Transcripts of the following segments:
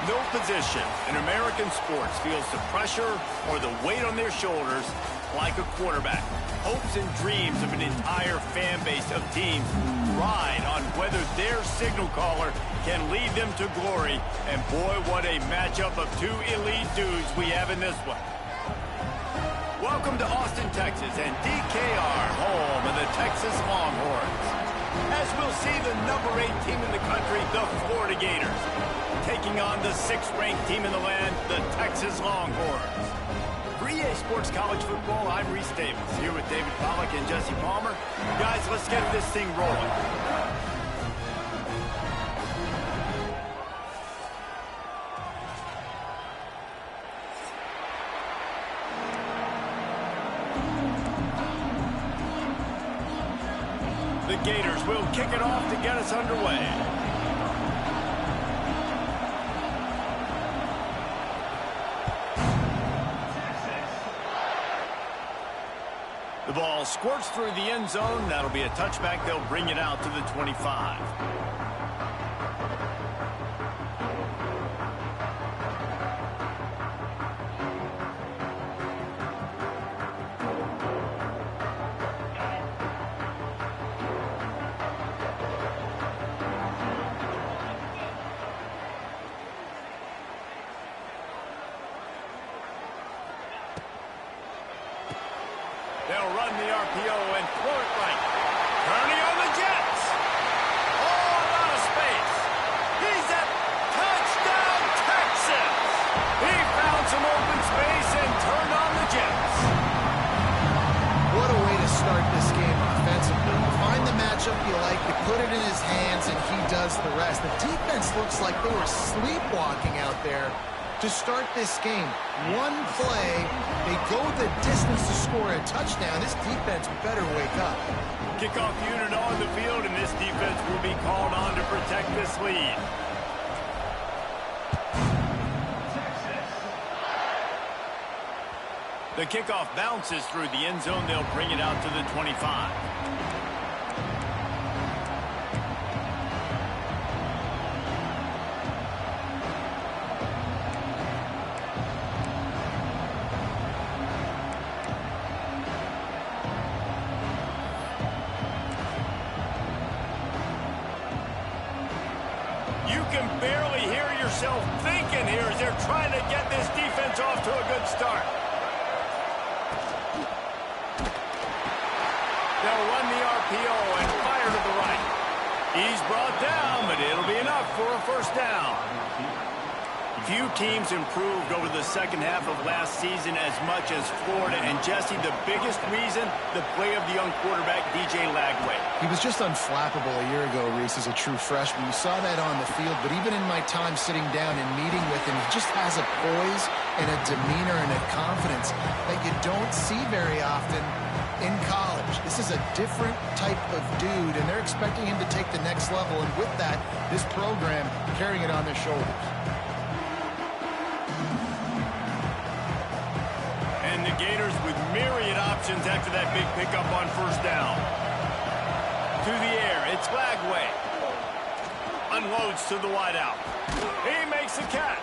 No position in American sports feels the pressure or the weight on their shoulders like a quarterback. Hopes and dreams of an entire fan base of teams ride on whether their signal caller can lead them to glory. And boy, what a matchup of two elite dudes we have in this one. Welcome to Austin, Texas, and DKR, home of the Texas Longhorns. As we'll see the number 8 team in the country, the Florida Gators, taking on the 6th-ranked team in the land, the Texas Longhorns. For EA Sports College Football, I'm Reese Davis, here with David Pollack and Jesse Palmer. Guys, let's get this thing rolling. The Gators will kick it off to get us underway. The ball squirts through the end zone. That'll be a touchback. They'll bring it out to the 25. They'll run the RPO and throw it right. Kearney on the Jets. All out of space. He's at touchdown, Texas. He found some open space and turned on the Jets. What a way to start this game offensively. You find the matchup you like, you put it in his hands, and he does the rest. The defense looks like they were sleepwalking out there to start this game. One play, they go the distance to score a touchdown. This defense better wake up. Kickoff unit on the field, and this defense will be called on to protect this lead. The kickoff bounces through the end zone. They'll bring it out to the 25. You can barely hear yourself thinking here as they're trying to get this defense off to a good start. They'll run the RPO and fire to the right. He's brought down, but it'll be enough for a first down. Few teams improved over the second half of last season as much as Florida. And Jesse, the biggest reason, the play of the young quarterback, DJ Lagway. He was just unflappable a year ago, Reese, as a true freshman. You saw that on the field, but even in my time sitting down and meeting with him, he just has a poise and a demeanor and a confidence that you don't see very often in college. This is a different type of dude, and they're expecting him to take the next level. And with that, this program carrying it on their shoulders. And the Gators with myriad options after that big pickup on first down. To the air, it's Lagway. Unloads to the wideout. He makes the catch.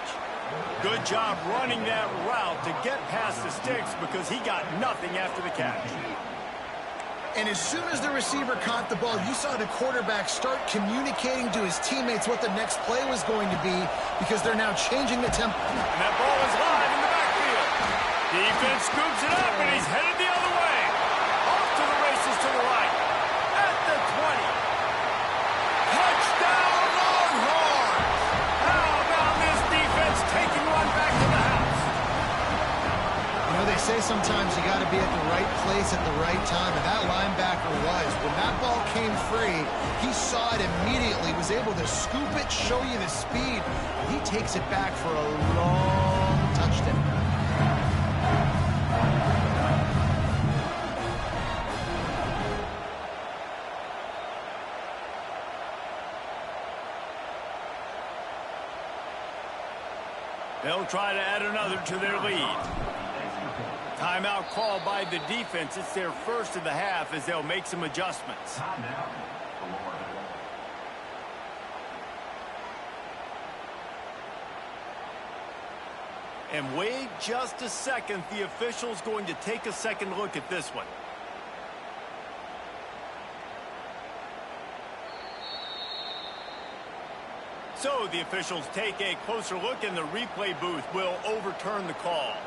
Good job running that route to get past the sticks because he got nothing after the catch. And as soon as the receiver caught the ball, you saw the quarterback start communicating to his teammates what the next play was going to be because they're now changing the tempo. And that ball is live in the backfield. Defense scoops it up, and he's headed the other way. Off to the races to the right. At the 20. Touchdown, Longhorns! How about this defense taking one back to the house? You know, they say sometimes you got to be at the right place at the right time, and that linebacker was. When that ball came free, he saw it immediately, was able to scoop it, show you the speed. He takes it back for a long touchdown. They'll try to add another to their lead. Timeout called by the defense. It's their first of the half as they'll make some adjustments. And wait just a second. The official's going to take a second look at this one. So the officials take a closer look, and the replay booth will overturn the call.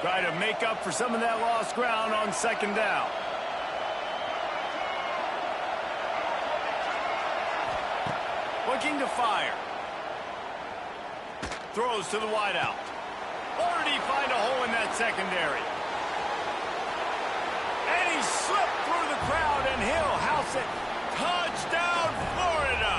Try to make up for some of that lost ground on second down. Looking to fire. Throws to the wideout. Or did he find a hole in that secondary? And he slipped through the crowd, and he'll house it. Touchdown, Florida!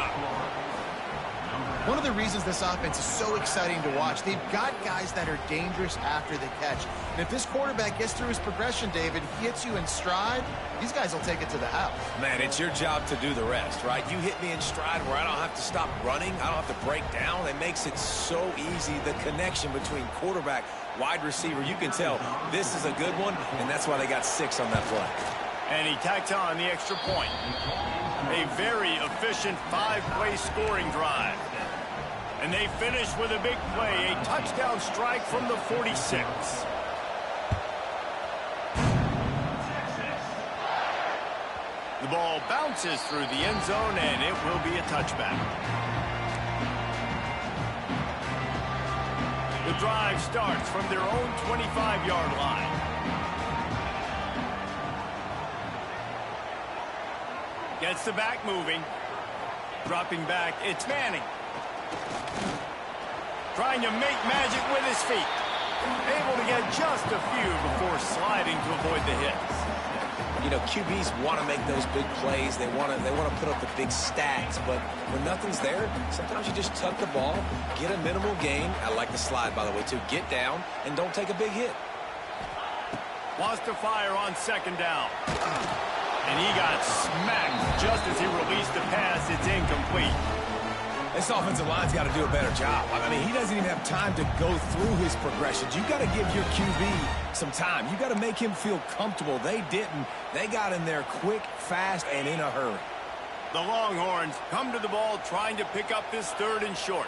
One of the reasons this offense is so exciting to watch, they've got guys that are dangerous after the catch. And if this quarterback gets through his progression, David, he hits you in stride, these guys will take it to the house. Man, it's your job to do the rest, right? You hit me in stride where I don't have to stop running. I don't have to break down. It makes it so easy, the connection between quarterback, wide receiver. You can tell this is a good one, and that's why they got 6 on that play. And he tacks on the extra point. A very efficient 5-play scoring drive. And they finish with a big play, a touchdown strike from the 46. The ball bounces through the end zone, and it will be a touchback. The drive starts from their own 25-yard line. Gets the back moving. Dropping back, it's Manning. Trying to make magic with his feet. Able to get just a few before sliding to avoid the hits. You know, QBs want to make those big plays. They want to put up the big stats. But when nothing's there, sometimes you just tuck the ball, get a minimal gain. I like the slide, by the way, too. Get down and don't take a big hit. Wants to fire on second down. And he got smacked just as he released the pass. It's incomplete. This offensive line's got to do a better job. I mean, he doesn't even have time to go through his progressions. You got to give your QB some time. You got to make him feel comfortable. They didn't. They got in there quick, fast, and in a hurry. The Longhorns come to the ball trying to pick up this 3rd and short.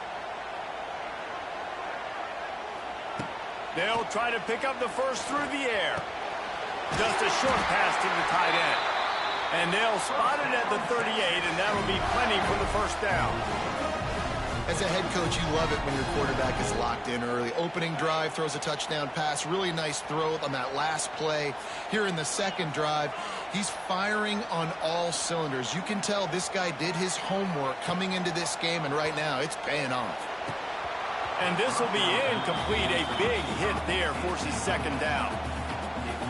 They'll try to pick up the first through the air. Just a short pass to the tight end. And they'll spot it at the 38, and that'll be plenty for the first down. As a head coach, you love it when your quarterback is locked in early. Opening drive, throws a touchdown pass. Really nice throw on that last play. Here in the second drive, he's firing on all cylinders. You can tell this guy did his homework coming into this game, and right now it's paying off. And this will be incomplete. A big hit there forces second down.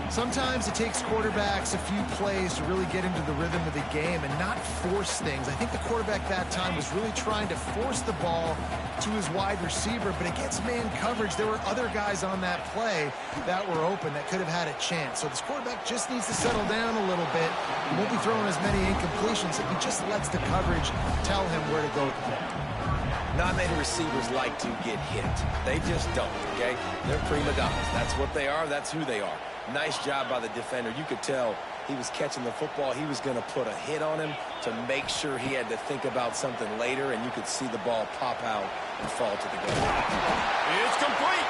Sometimes it takes quarterbacks a few plays to really get into the rhythm of the game and not force things. I think the quarterback that time was really trying to force the ball to his wide receiver, but against man coverage, there were other guys on that play that were open that could have had a chance. So this quarterback just needs to settle down a little bit. He won't be throwing as many incompletions if he just lets the coverage tell him where to go. Not many receivers like to get hit. They just don't, okay? They're prima donnas. That's what they are. That's who they are. Nice job by the defender. You could tell he was catching the football. He was going to put a hit on him to make sure he had to think about something later, and you could see the ball pop out and fall to the ground. It's complete.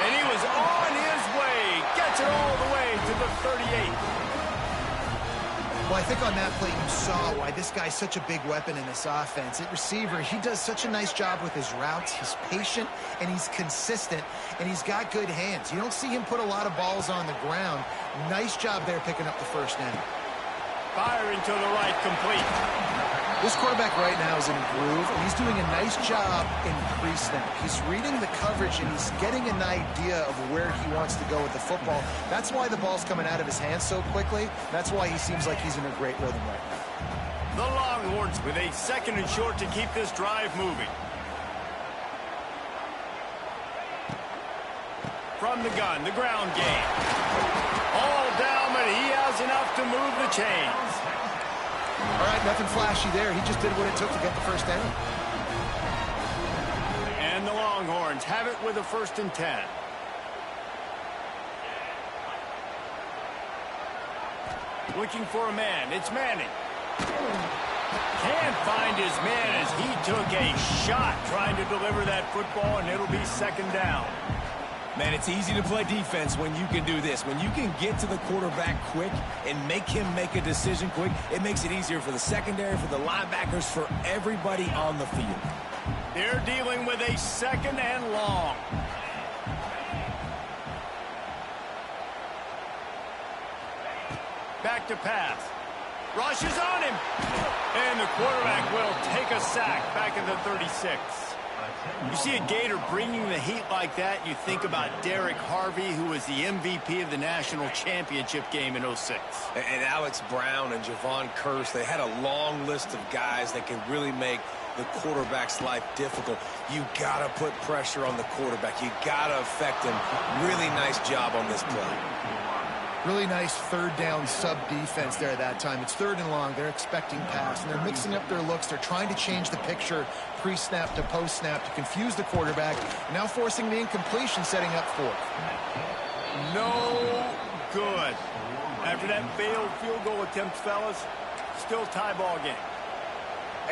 And he was on his way. Gets it all the way to the 38. Well, I think on that play you saw why this guy's such a big weapon in this offense. At receiver, he does such a nice job with his routes. He's patient, and he's consistent, and he's got good hands. You don't see him put a lot of balls on the ground. Nice job there picking up the first down. Firing to the right, complete. This quarterback right now is in a groove, and he's doing a nice job in pre-snap. He's reading the coverage, and he's getting an idea of where he wants to go with the football. That's why the ball's coming out of his hands so quickly. That's why he seems like he's in a great rhythm right now. The Longhorns with a 2nd and short to keep this drive moving. From the gun, the ground game. All down, but he has enough to move the chains. All right, nothing flashy there. He just did what it took to get the first down. And the Longhorns have it with a 1st and 10. Looking for a man. It's Manning. Can't find his man as he took a shot trying to deliver that football, and it'll be second down. Man, it's easy to play defense when you can do this. When you can get to the quarterback quick and make him make a decision quick, it makes it easier for the secondary, for the linebackers, for everybody on the field. They're dealing with a second and long. Back to pass. Rush is on him. And the quarterback will take a sack back at the 36. You see a Gator bringing the heat like that, you think about Derek Harvey, who was the MVP of the national championship game in '06. And Alex Brown and Javon Curse, they had a long list of guys that can really make the quarterback's life difficult. You got to put pressure on the quarterback. You got to affect him. Really nice job on this play. Really nice third down sub defense there that time. It's third and long. They're expecting pass, and they're mixing up their looks. They're trying to change the picture pre-snap to post-snap to confuse the quarterback, now forcing the incompletion, setting up fourth. No good. After that failed field goal attempt, fellas, still tie ball game.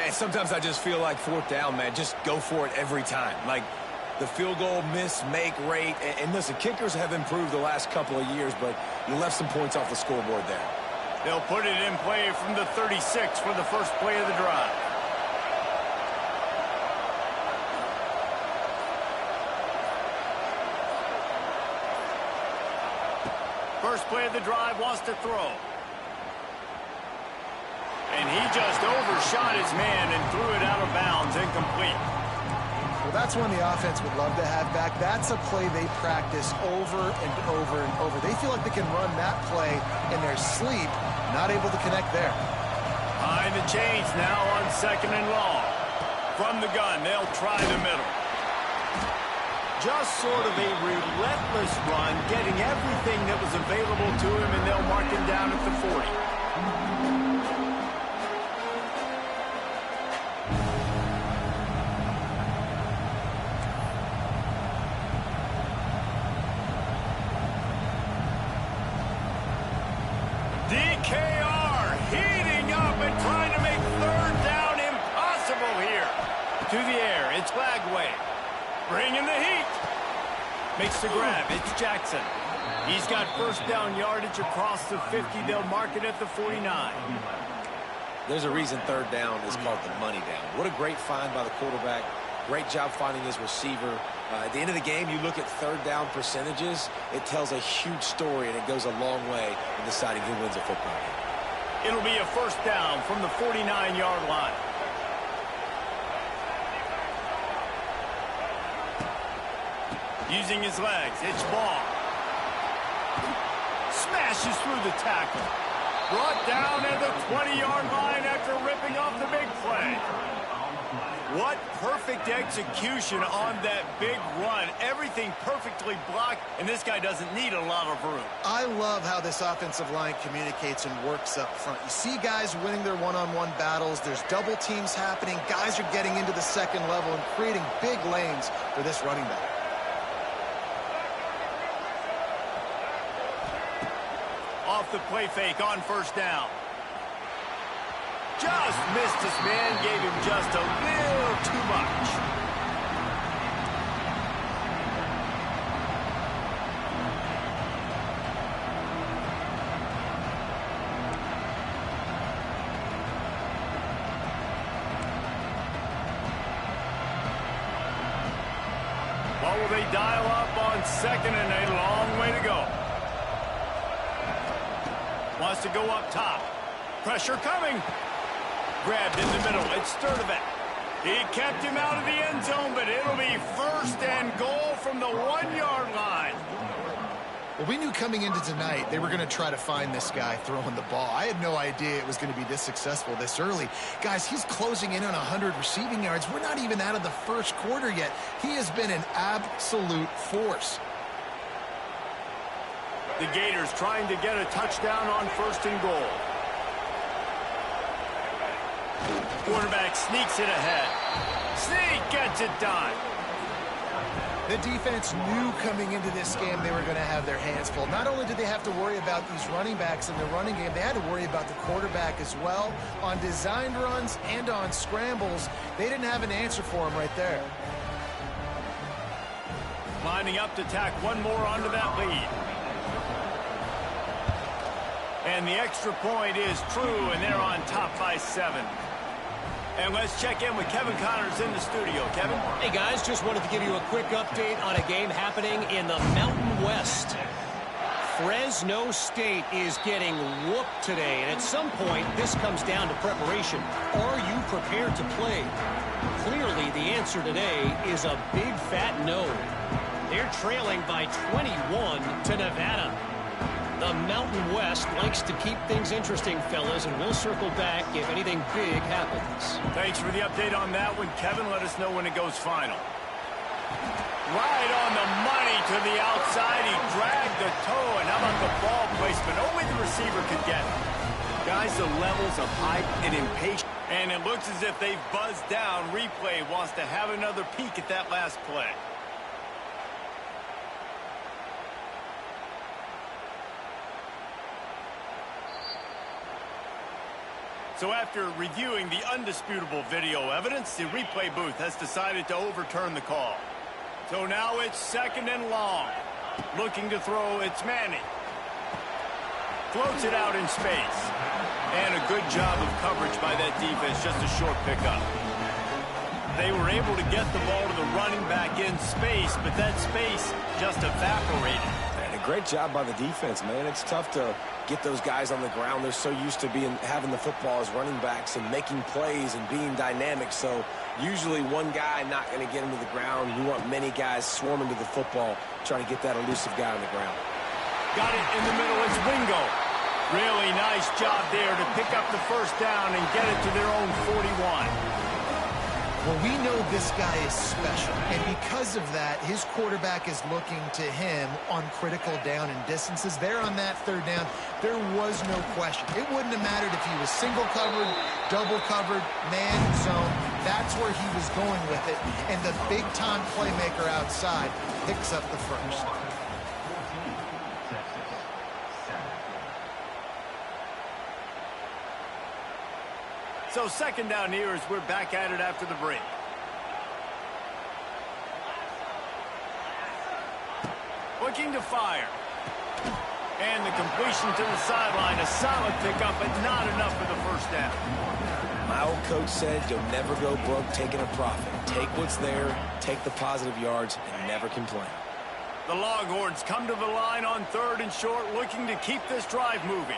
And sometimes I just feel like fourth down, man, just go for it every time. Like, the field goal miss, make rate. And listen, kickers have improved the last couple of years, but you left some points off the scoreboard there. They'll put it in play from the 36 for the first play of the drive. First play of the drive wants to throw. And he just overshot his man and threw it out of bounds, incomplete. Well, that's one the offense would love to have back. That's a play they practice over and over and over. They feel like they can run that play in their sleep, not able to connect there. Behind the chains now on second and long. From the gun, they'll try the middle. Just sort of a relentless run, getting everything that was available to him, and they'll mark him down at the 40. DKR heating up and trying to make third down impossible here. To the air, it's Bagway. Bringing the heat. Makes the grab, it's Jackson. He's got first down yardage across the 50. They'll mark it at the 49. There's a reason third down is called the money down. What a great find by the quarterback. Great job finding his receiver. At the end of the game, you look at third down percentages. It tells a huge story, and it goes a long way in deciding who wins a football game. It'll be a first down from the 49-yard line. Using his legs, it's Ball. Smashes through the tackle. Brought down at the 20-yard line after ripping off the big play. What perfect execution on that big run. Everything perfectly blocked, and this guy doesn't need a lot of room. I love how this offensive line communicates and works up front. You see guys winning their one-on-one battles. There's double teams happening. Guys are getting into the second level and creating big lanes for this running back. Off the play fake on first down. Just missed his man, gave him just a little too much. What will they dial up on second and a long way to go? Wants to go up top. Pressure coming. Grabbed in the middle. It's Sturdivant. He kept him out of the end zone, but it'll be first and goal from the 1-yard line. Well, we knew coming into tonight they were going to try to find this guy throwing the ball. I had no idea it was going to be this successful this early. Guys, he's closing in on 100 receiving yards. We're not even out of the first quarter yet. He has been an absolute force. The Gators trying to get a touchdown on first and goal. Quarterback sneaks it ahead. Sneak gets it done. The defense knew coming into this game they were going to have their hands full. Not only did they have to worry about these running backs in the running game, they had to worry about the quarterback as well. On designed runs and on scrambles, they didn't have an answer for him right there. Lining up to tack one more onto that lead. And the extra point is true, and they're on top by 7. And let's check in with Kevin Connors in the studio. Kevin? Hey, guys, just wanted to give you a quick update on a game happening in the Mountain West. Fresno State is getting whooped today, and at some point, this comes down to preparation. Are you prepared to play? Clearly, the answer today is a big fat no. They're trailing by 21 to Nevada. The Mountain West likes to keep things interesting, fellas, and we'll circle back if anything big happens. Thanks for the update on that one, Kevin. Let us know when it goes final. Right on the money to the outside. He dragged the toe, and how about the ball placement? Only the receiver could get it. Guys, the levels of hype and impatience. And it looks as if they've buzzed down. Replay wants to have another peek at that last play. So after reviewing the undisputable video evidence, the replay booth has decided to overturn the call. So now it's 2nd and long. Looking to throw, it's Manning. Floats it out in space. And a good job of coverage by that defense, just a short pickup. They were able to get the ball to the running back in space, but that space just evaporated. And a great job by the defense, man. It's tough to get those guys on the ground. They're so used to having the football as running backs and making plays and being dynamic. So usually one guy not going to get him to the ground. You want many guys swarming to the football, trying to get that elusive guy on the ground. Got it in the middle. It's Wingo. Really nice job there to pick up the first down and get it to their own 41. Well, we know this guy is special, and because of that, his quarterback is looking to him on critical down and distances. There on that 3rd down, there was no question. It wouldn't have mattered if he was single covered, double covered, man zone. That's where he was going with it, and the big-time playmaker outside picks up the first. So 2nd down here as we're back at it after the break. Looking to fire. And the completion to the sideline. A solid pickup, but not enough for the first down. My old coach said you'll never go broke taking a profit. Take what's there, take the positive yards, and never complain. The Longhorns come to the line on 3rd and short, looking to keep this drive moving.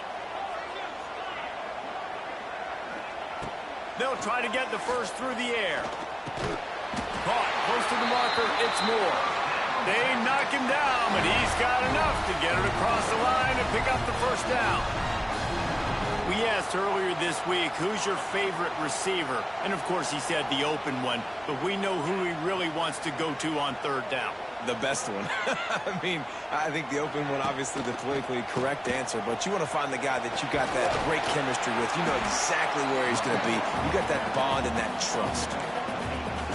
They'll try to get the first through the air. Caught close to the marker. It's Moore. They knock him down, but he's got enough to get it across the line and pick up the first down. We asked earlier this week, who's your favorite receiver? And, of course, he said the open one, but we know who he really wants to go to on 3rd down. The best one. I mean, I think the open one, obviously the politically correct answer, but you want to find the guy that you got that great chemistry with. You know exactly where he's going to be. You got that bond and that trust.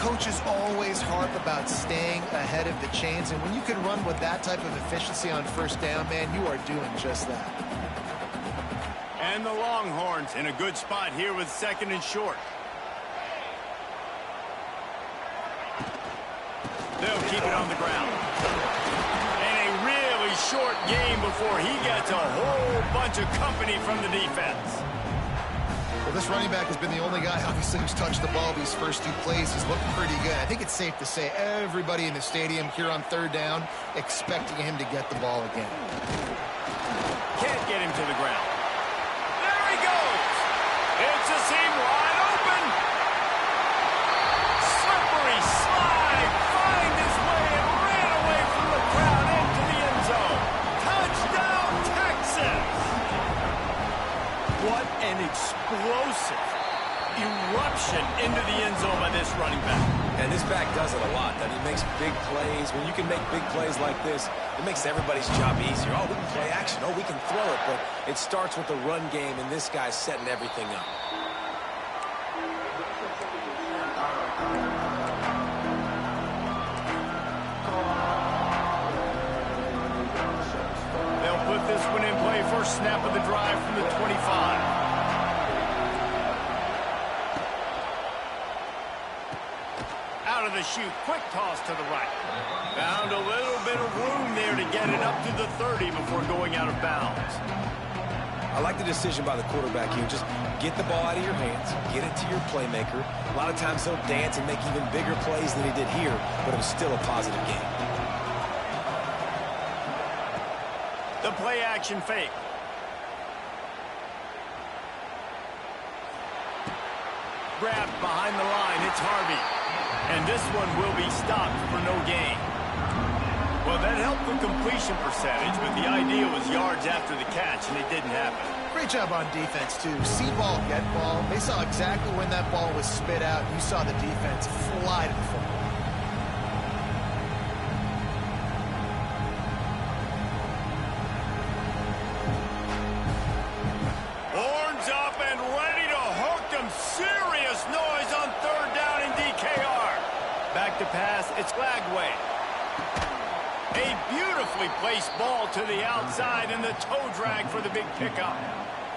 Coaches always harp about staying ahead of the chains, and when you can run with that type of efficiency on 1st down, man, you are doing just that. And the Longhorns in a good spot here with 2nd and short. They'll keep it on the ground. And a really short game before he gets a whole bunch of company from the defense. Well, this running back has been the only guy, obviously, who's touched the ball these first 2 plays. He's looked pretty good. I think it's safe to say everybody in the stadium here on 3rd down expecting him to get the ball again. Can't get him to the ground. There he goes. It's a seam wide open. Slippery slide. Find his way and ran away from the crowd into the end zone. Touchdown, Texas. What an explosive eruption into the end zone by this running back. And this back does it a lot. That he makes big plays. When you can make big plays like this, it makes everybody's job easier. Oh, we can play action. Oh, we can throw it. But it starts with the run game, and this guy's setting everything up. first snap of the drive from the 25. Out of the chute, quick toss to the right. Found a little bit of room there to get it up to the 30 before going out of bounds. I like the decision by the quarterback here. Just get the ball out of your hands, get it to your playmaker. A lot of times he'll dance and make even bigger plays than he did here, but it was still a positive game. The play-action fake. Grabbed behind the line. It's Harvey. And this one will be stopped for no gain. Well, that helped the completion percentage, but the idea was yards after the catch, and it didn't happen. Great job on defense, too. See ball, get ball. They saw exactly when that ball was spit out. You saw the defense fly to the football. Horns up and ready to hook them. Serious noise on third down in DKR. Back to pass. It's Lagway. A beautifully placed ball to the outside and the toe drag for the big pickup.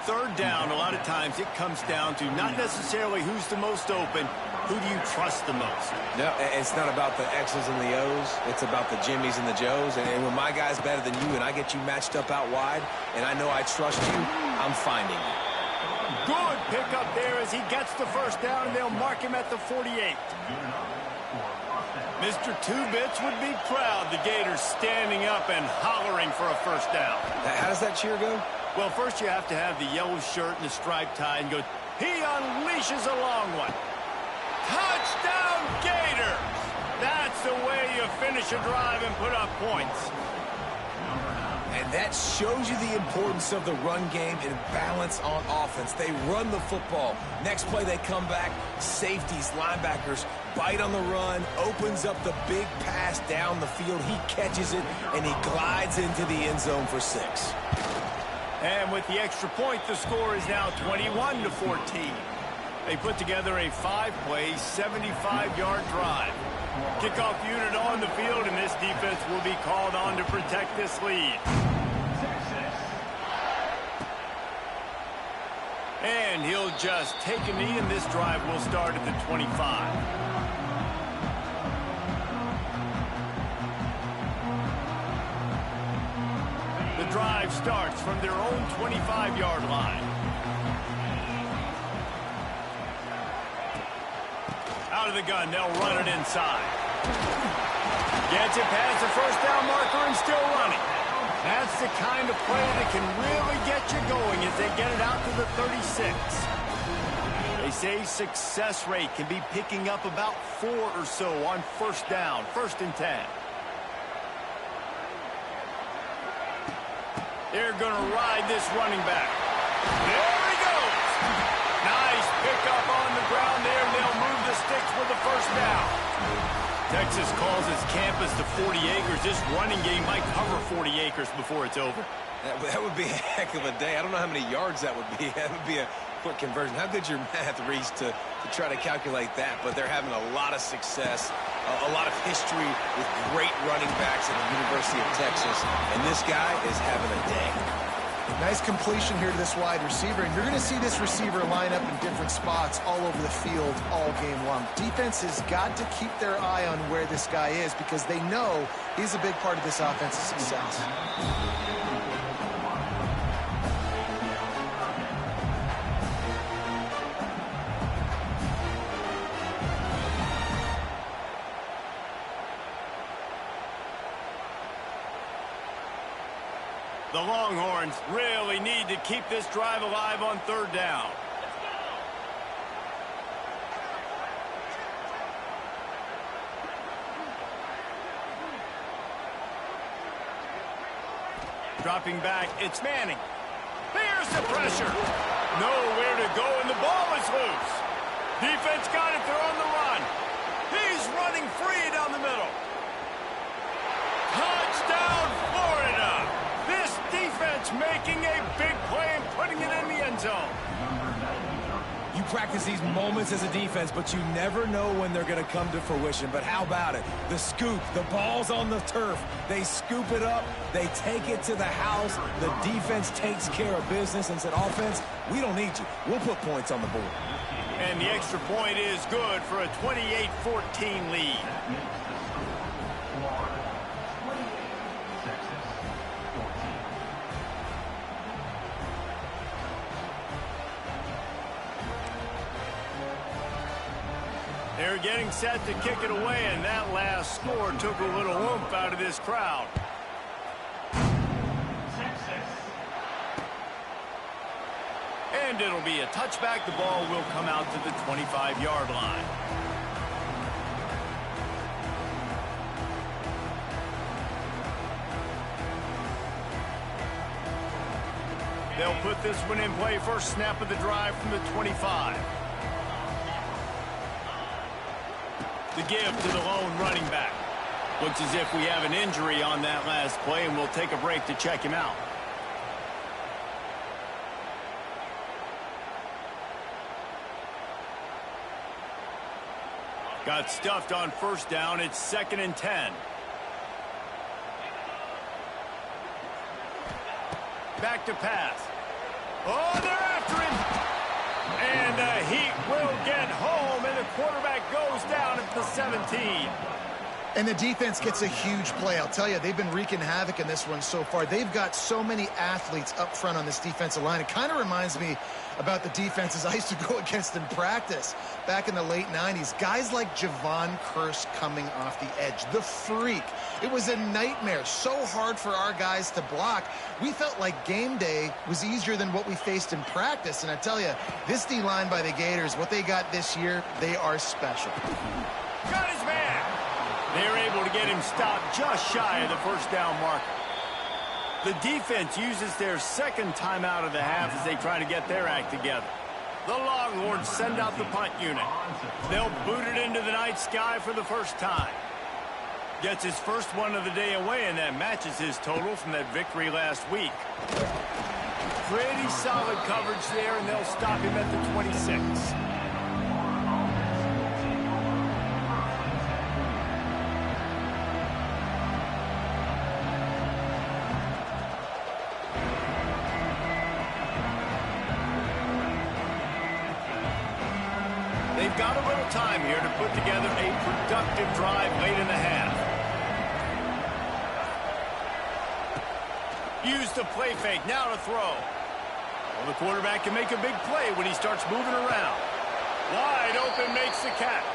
Third down, a lot of times it comes down to not necessarily who's the most open, who do you trust the most? No, it's not about the X's and the O's. It's about the Jimmies and the Joes. And when my guy's better than you and I get you matched up out wide and I know I trust you, I'm finding you. Good pickup there as he gets the first down, and they'll mark him at the 48. Mr. Two-Bits would be proud the Gators standing up and hollering for a first down. How does that cheer go? Well, first you have to have the yellow shirt and the striped tie and go, he unleashes a long one. Touchdown Gators! That's the way you finish a drive and put up points. And that shows you the importance of the run game and balance on offense. They run the football. Next play, they come back. Safeties, linebackers, bite on the run, opens up the big pass down the field. He catches it, and he glides into the end zone for 6. And with the extra point, the score is now 21-14. They put together a 5-play, 75-yard drive. Kickoff unit on the field, and this defense will be called on to protect this lead. And he'll just take a knee, and this drive will start at the 25. The drive starts from their own 25-yard line. Out of the gun, they'll run it inside. Gets it past the first down marker and still running. That's the kind of play that can really get you going as they get it out to the 36. They say success rate can be picking up about 4 or so on first down, 1st and 10. They're going to ride this running back. There he goes. Nice pickup on the ground there, and they'll move the sticks with the first down. Texas calls its campus the 40 acres. This running game might cover 40 acres before it's over. That would be a heck of a day. I don't know how many yards that would be. That would be a quick conversion. How good's your math, Reese, to try to calculate that? But they're having a lot of success, a lot of history with great running backs at the University of Texas. And this guy is having a day. Nice completion here to this wide receiver, and you're going to see this receiver line up in different spots all over the field all game long. Defense has got to keep their eye on where this guy is because they know he's a big part of this offensive success. The Longhorns really need to keep this drive alive on third down. Dropping back, it's Manning. There's the pressure. Nowhere to go, and the ball is loose. Defense got it, they're on the run. He's running free down the middle. Touchdown, Florida. This defense making a big play and putting it in the end zone. You practice these moments as a defense, but you never know when they're going to come to fruition. But how about it? The scoop, the ball's on the turf. They scoop it up. They take it to the house. The defense takes care of business and said, offense, we don't need you. We'll put points on the board. And the extra point is good for a 28-14 lead. They're getting set to kick it away, and that last score took a little oomph out of this crowd. And it'll be a touchback. The ball will come out to the 25-yard line. They'll put this one in play. First snap of the drive from the 25. The give to the lone running back. Looks as if we have an injury on that last play, and we'll take a break to check him out. Got stuffed on first down. It's 2nd and 10. Back to pass. Oh, they're after him. And the Heat will get home, and the quarterback goes down at the 17. And the defense gets a huge play. I'll tell you, they've been wreaking havoc in this one so far. They've got so many athletes up front on this defensive line. It kind of reminds me about the defenses I used to go against in practice back in the late 90s. Guys like Javon Curse coming off the edge. The freak. It was a nightmare. So hard for our guys to block. We felt like game day was easier than what we faced in practice. And I tell you, this D-line by the Gators, what they got this year, they are special. Got his man. They're able to get him stopped just shy of the first down marker. The defense uses their second timeout of the half as they try to get their act together. The Longhorns send out the punt unit. They'll boot it into the night sky for the first time. Gets his first one of the day away, and that matches his total from that victory last week. Pretty solid coverage there, and they'll stop him at the 26. They've got a little time here to put together a productive drive late in the half. Use the play fake, now to throw. Well, the quarterback can make a big play when he starts moving around. Wide open, makes the catch.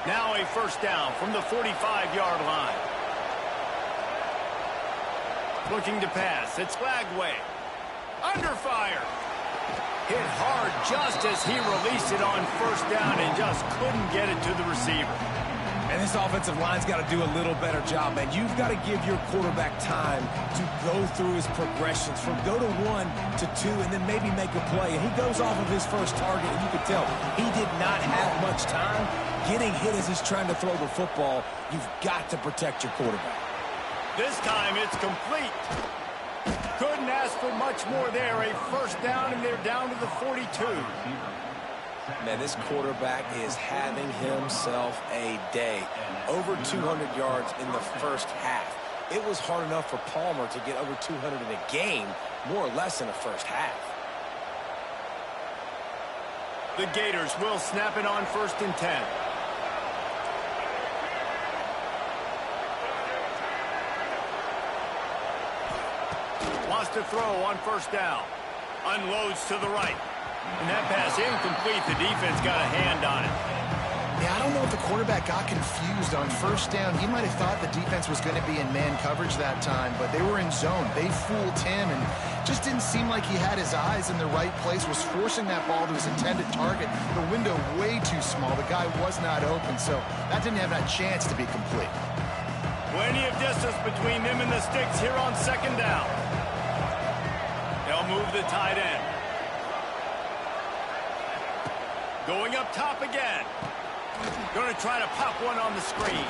Now a first down from the 45-yard line. Looking to pass. It's Lagway. Under fire. Hit hard just as he released it on first down and just couldn't get it to the receiver. And this offensive line's got to do a little better job, man. You've got to give your quarterback time to go through his progressions from go to 1 to 2 and then maybe make a play. And he goes off of his first target, and you can tell he did not have much time. Getting hit as he's trying to throw the football, you've got to protect your quarterback. This time it's complete. Couldn't ask for much more there. A first down, and they're down to the 42. Man, this quarterback is having himself a day. Over 200 yards in the first half. It was hard enough for Palmer to get over 200 in a game, more or less in the first half. The Gators will snap it on 1st and 10. Wants to throw on first down. Unloads to the right. And that pass incomplete. The defense got a hand on it. Yeah, I don't know if the quarterback got confused on first down. He might have thought the defense was going to be in man coverage that time, but they were in zone. They fooled him and just didn't seem like he had his eyes in the right place, was forcing that ball to his intended target. The window way too small. The guy was not open, so that didn't have that chance to be complete. Plenty of distance between them and the sticks here on 2nd down. They'll move the tight end. Going up top again. Going to try to pop one on the screen.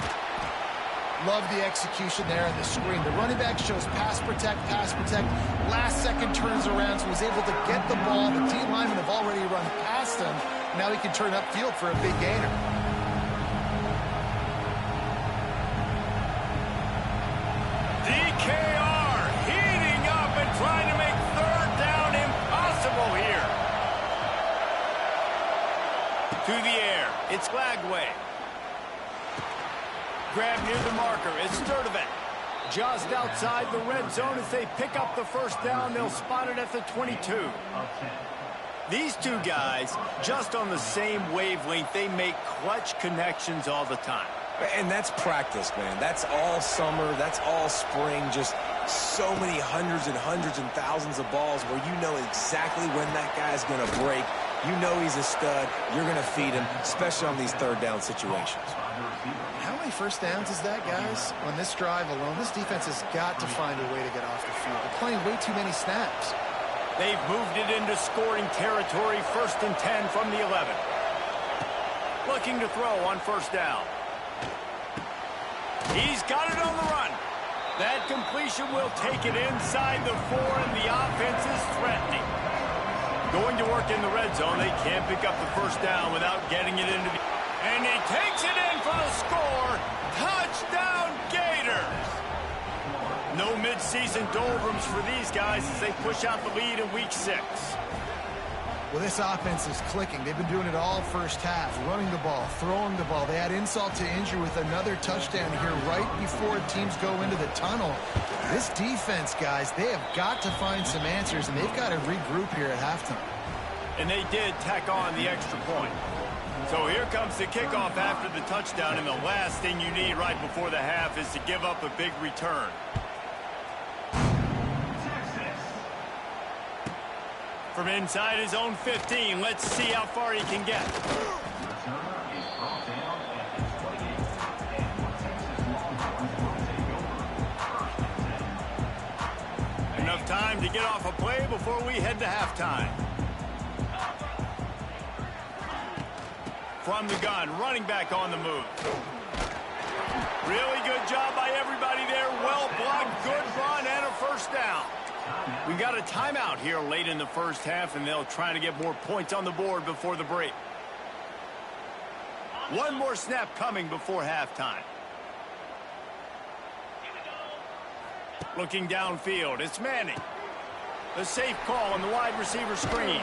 Love the execution there on the screen. The running back shows pass protect, pass protect. Last second turns around, so he's able to get the ball. The D linemen have already run past him. Now he can turn upfield for a big gainer. DKR heating up and trying to make third down impossible here. To the air. It's Glagway. Grab near the marker. It's Sturdivant. Just outside the red zone as they pick up the first down. They'll spot it at the 22. These two guys, just on the same wavelength, they make clutch connections all the time. And that's practice, man. That's all summer. That's all spring. Just so many hundreds and thousands of balls where you know exactly when that guy's going to break. You know he's a stud. You're going to feed him, especially on these third down situations. How many first downs is that, guys? On this drive alone, this defense has got to find a way to get off the field. They're playing way too many snaps. They've moved it into scoring territory, 1st and 10 from the 11. Looking to throw on first down. He's got it on the run. That completion will take it inside the 4, and the offense is threatening. Going to work in the red zone. They can't pick up the first down without getting it into the... And he takes it in for the score. Touchdown, Gators. No midseason doldrums for these guys as they push out the lead in week 6. Well, this offense is clicking. They've been doing it all first half, running the ball, throwing the ball. They add insult to injury with another touchdown here right before teams go into the tunnel. This defense, guys, they have got to find some answers, and they've got to regroup here at halftime. And they did tack on the extra point. So here comes the kickoff after the touchdown, and the last thing you need right before the half is to give up a big return. From inside his own 15, let's see how far he can get. Enough time to get off a play before we head to halftime. From the gun, running back on the move. Really good job by everybody there. Well blocked, good run, and a first down. We got a timeout here late in the first half, and they'll try to get more points on the board before the break. One more snap coming before halftime. Looking downfield, it's Manning. The safe call on the wide receiver screen.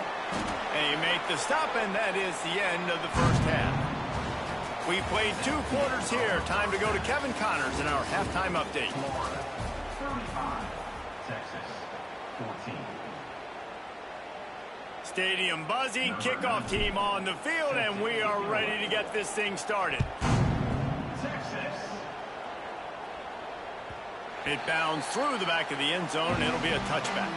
They make the stop, and that is the end of the first half. We played 2 quarters here. Time to go to Kevin Connors in our halftime update. Stadium buzzing, kickoff team on the field, and we are ready to get this thing started. It bounds through the back of the end zone, and it'll be a touchback.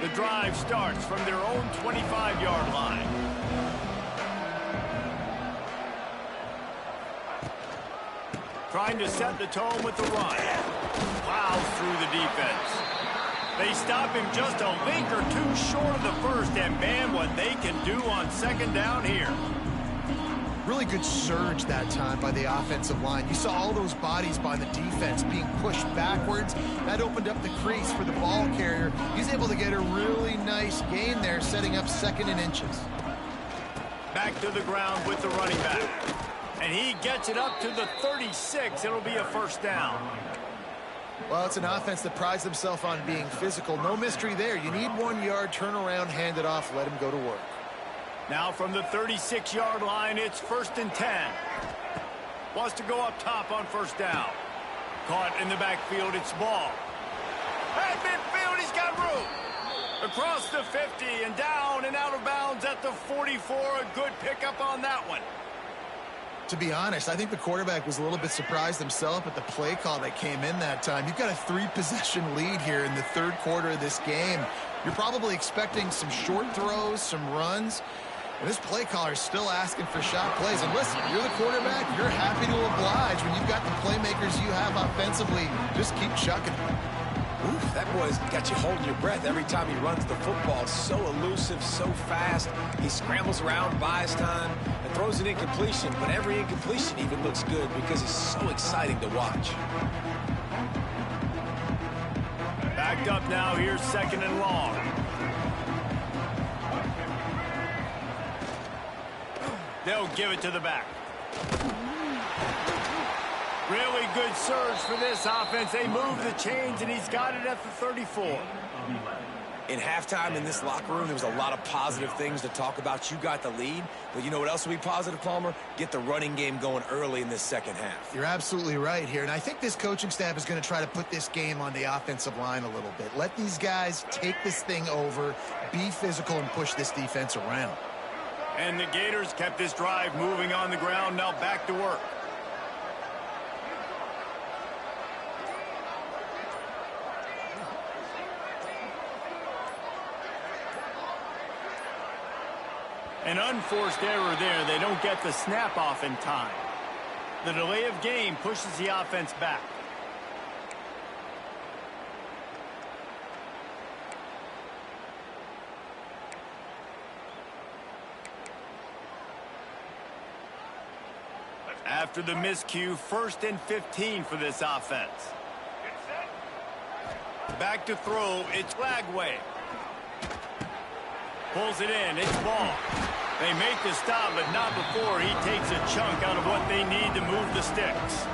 The drive starts from their own 25-yard line. Trying to set the tone with the run. Plows through the defense. They stop him just a link or two short of the first, and man, what they can do on second down here. Really good surge that time by the offensive line. You saw all those bodies by the defense being pushed backwards. That opened up the crease for the ball carrier. He's able to get a really nice gain there, setting up 2nd and inches. Back to the ground with the running back. And he gets it up to the 36. It'll be a first down. Well, it's an offense that prides themselves on being physical. No mystery there. You need 1 yard, turn around, hand it off, let him go to work. Now from the 36-yard line, it's 1st and 10. Wants to go up top on first down. Caught in the backfield, it's Ball. At midfield, he's got room. Across the 50 and down and out of bounds at the 44. A good pickup on that one. To be honest, I think the quarterback was a little bit surprised himself at the play call that came in that time. You've got a 3-possession lead here in the 3rd quarter of this game. You're probably expecting some short throws, some runs. And this play caller is still asking for shot plays. And listen, you're the quarterback. You're happy to oblige when you've got the playmakers you have offensively. Just keep chucking. Oof, that boy's got you holding your breath every time he runs the football. So elusive, so fast. He scrambles around, buys time, and throws an incompletion. But every incompletion even looks good because he's so exciting to watch. Backed up now. Here's 2nd and long. They'll give it to the back. Really good surge for this offense. They move the chains, and he's got it at the 34. In halftime in this locker room, there was a lot of positive things to talk about. You got the lead, but you know what else will be positive, Palmer? Get the running game going early in this second half. You're absolutely right here, and I think this coaching staff is going to try to put this game on the offensive line a little bit. Let these guys take this thing over, be physical, and push this defense around. And the Gators kept this drive moving on the ground. Now back to work. An unforced error there. They don't get the snap off in time. The delay of game pushes the offense back. After the miscue, 1st and 15 for this offense. Back to throw. It's Lagway. Pulls it in. It's ball. They make the stop, but not before he takes a chunk out of what they need to move the sticks.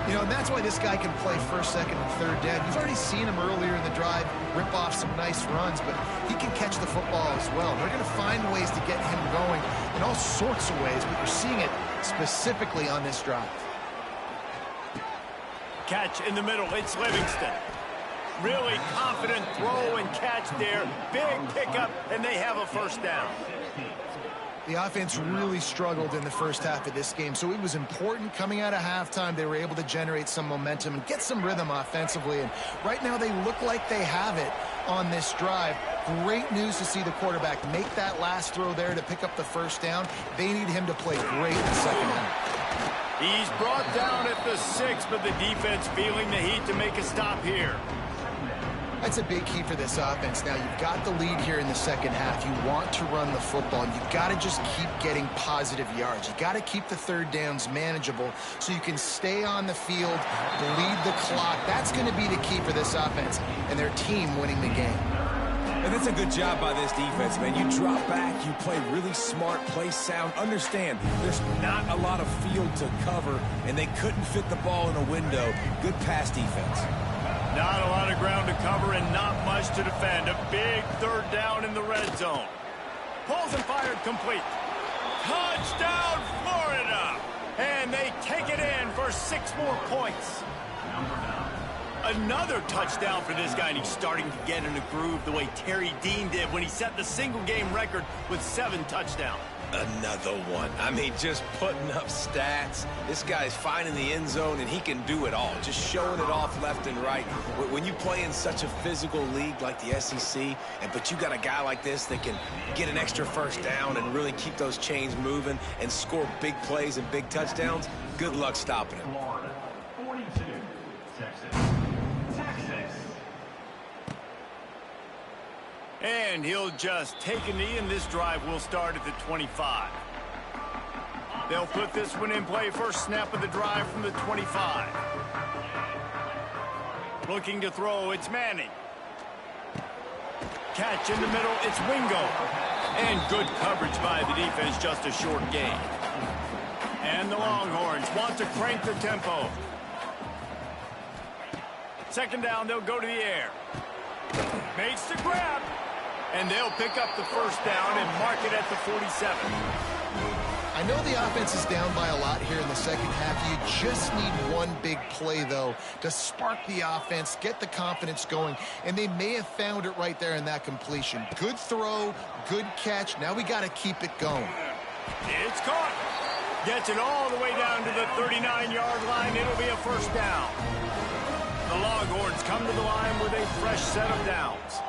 You know, and that's why this guy can play 1st, 2nd, and 3rd down. You've already seen him earlier in the drive rip off some nice runs, but he can catch the football as well. They're going to find ways to get him going in all sorts of ways, but you're seeing it specifically on this drive. Catch in the middle. It's Livingston. Really confident throw and catch there. Big pickup, and they have a 1st down. The offense really struggled in the first half of this game, so it was important coming out of halftime. They were able to generate some momentum and get some rhythm offensively, and right now they look like they have it on this drive. Great news to see the quarterback make that last throw there to pick up the 1st down. They need him to play great in the second half. He's brought down at the 6, but the defense feeling the heat to make a stop here. That's a big key for this offense. Now, you've got the lead here in the second half. You want to run the football. You've got to just keep getting positive yards. You've got to keep the 3rd downs manageable so you can stay on the field, bleed the clock. That's going to be the key for this offense and their team winning the game. And that's a good job by this defense, man. You drop back, you play really smart, play sound. Understand, there's not a lot of field to cover, and they couldn't fit the ball in a window. Good pass defense. Not a lot of ground to cover and not much to defend. A big 3rd down in the red zone. Pulls and fired complete. Touchdown, Florida! And they take it in for 6 more points. Another touchdown for this guy, and he's starting to get in a groove the way Terry Dean did when he set the single-game record with 7 touchdowns. Another one. I mean, just putting up stats. This guy's finding the end zone, and he can do it all. Just showing it off left and right. When you play in such a physical league like the SEC, but you got a guy like this that can get an extra 1st down and really keep those chains moving and score big plays and big touchdowns, good luck stopping him. Florida, 42, Texas. And he'll just take a knee, and this drive will start at the 25. They'll put this one in play. First snap of the drive from the 25. Looking to throw, it's Manning. Catch in the middle, it's Wingo. And good coverage by the defense, just a short gain. And the Longhorns want to crank the tempo. 2nd down, they'll go to the air. Makes the grab. And they'll pick up the 1st down and mark it at the 47. I know the offense is down by a lot here in the second half. You just need one big play, though, to spark the offense, get the confidence going, and they may have found it right there in that completion. Good throw, good catch. Now we got to keep it going. It's caught. Gets it all the way down to the 39-yard line. It'll be a 1st down. The Longhorns come to the line with a fresh set of downs.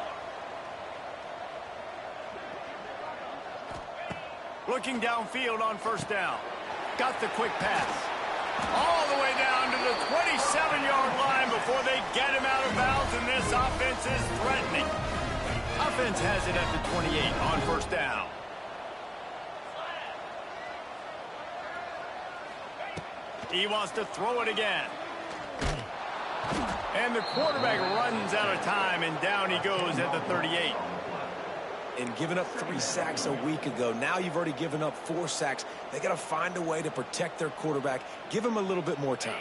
Looking downfield on first down. Got the quick pass. All the way down to the 27-yard line before they get him out of bounds, and this offense is threatening. Offense has it at the 28 on first down. He wants to throw it again. And the quarterback runs out of time, and down he goes at the 38. And giving up 3 sacks a week ago, now you've already given up 4 sacks. They got to find a way to protect their quarterback. Give him a little bit more time.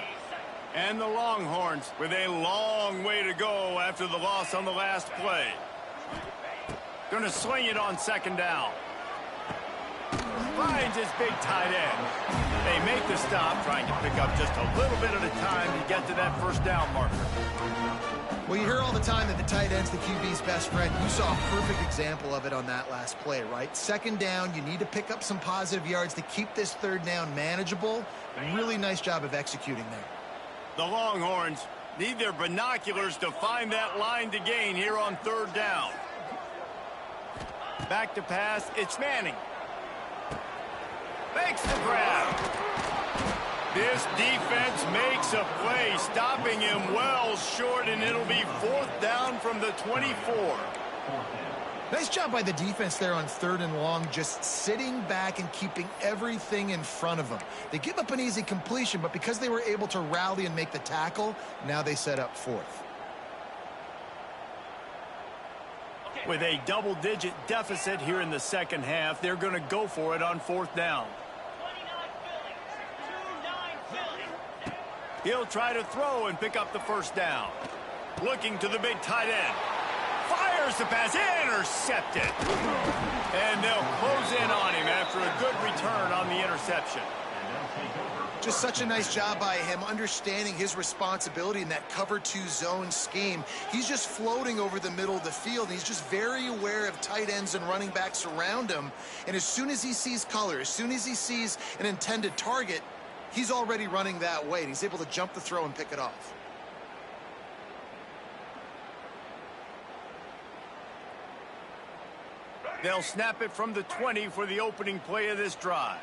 And the Longhorns with a long way to go after the loss on the last play. Going to sling it on second down. Finds his big tight end. They make the stop, trying to pick up just a little bit at a time to get to that first down marker. Well, you hear all the time that the tight end's the QB's best friend. You saw a perfect example of it on that last play, right? Second down, you need to pick up some positive yards to keep this third down manageable. Really nice job of executing there. The Longhorns need their binoculars to find that line to gain here on third down. Back to pass, it's Manning. Makes the grab. This defense makes a play, stopping him well short, and it'll be fourth down from the 24. Nice job by the defense there on third and long, just sitting back and keeping everything in front of them. They give up an easy completion, but because they were able to rally and make the tackle, now they set up fourth. With a double-digit deficit here in the second half, they're going to go for it on fourth down. He'll try to throw and pick up the first down. Looking to the big tight end. Fires the pass, intercepted. And they'll close in on him after a good return on the interception. Just such a nice job by him understanding his responsibility in that cover 2 zone scheme. He's just floating over the middle of the field. He's just very aware of tight ends and running backs around him. And as soon as he sees color, as soon as he sees an intended target, he's already running that way, and he's able to jump the throw and pick it off. They'll snap it from the 20 for the opening play of this drive.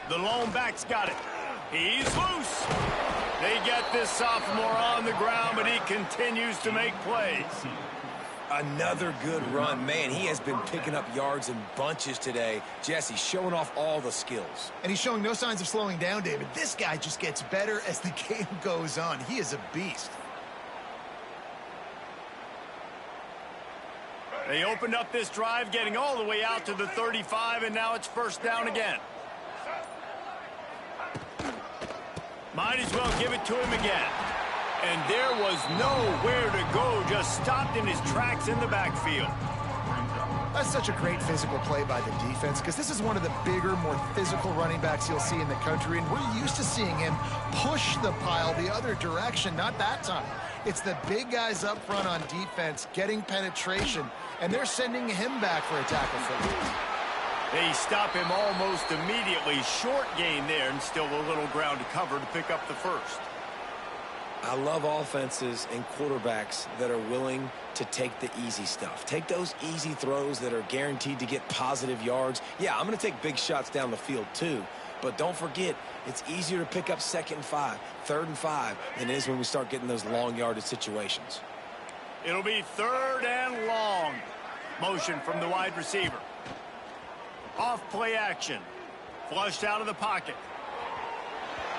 The lone back's got it. He's loose. They get this sophomore on the ground, but he continues to make plays. Another good run. Man, he has been picking up yards in bunches today. Jesse showing off all the skills. And he's showing no signs of slowing down, David. This guy just gets better as the game goes on. He is a beast. They opened up this drive, getting all the way out to the 35, and now it's first down again. Might as well give it to him again. And there was nowhere to go, just stopped in his tracks in the backfield. That's such a great physical play by the defense, because this is one of the bigger, more physical running backs you'll see in the country, and we're used to seeing him push the pile the other direction. Not that time. It's the big guys up front on defense getting penetration, and they're sending him back for a tackle for him. They stop him almost immediately. Short gain there, and still a little ground to cover to pick up the first. I love offenses and quarterbacks that are willing to take the easy stuff. Take those easy throws that are guaranteed to get positive yards. Yeah, I'm going to take big shots down the field too. But don't forget, it's easier to pick up 2nd and 5, 3rd and 5 than it is when we start getting those long yardage situations. It'll be 3rd and long. Motion from the wide receiver. Off play action. Flushed out of the pocket.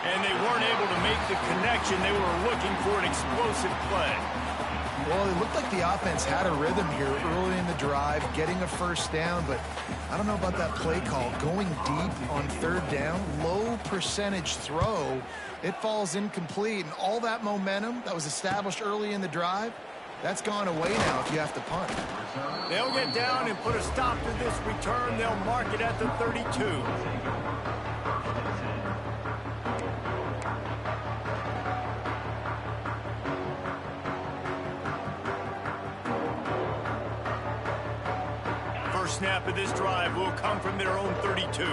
And they weren't able to make the connection. They were looking for an explosive play. Well, it looked like the offense had a rhythm here early in the drive, getting a first down, but I don't know about that play call. Going deep on 3rd down, low percentage throw, it falls incomplete, and all that momentum that was established early in the drive, that's gone away now if you have to punt. They'll get down and put a stop to this return. They'll mark it at the 32. Snap of this drive will come from their own 32.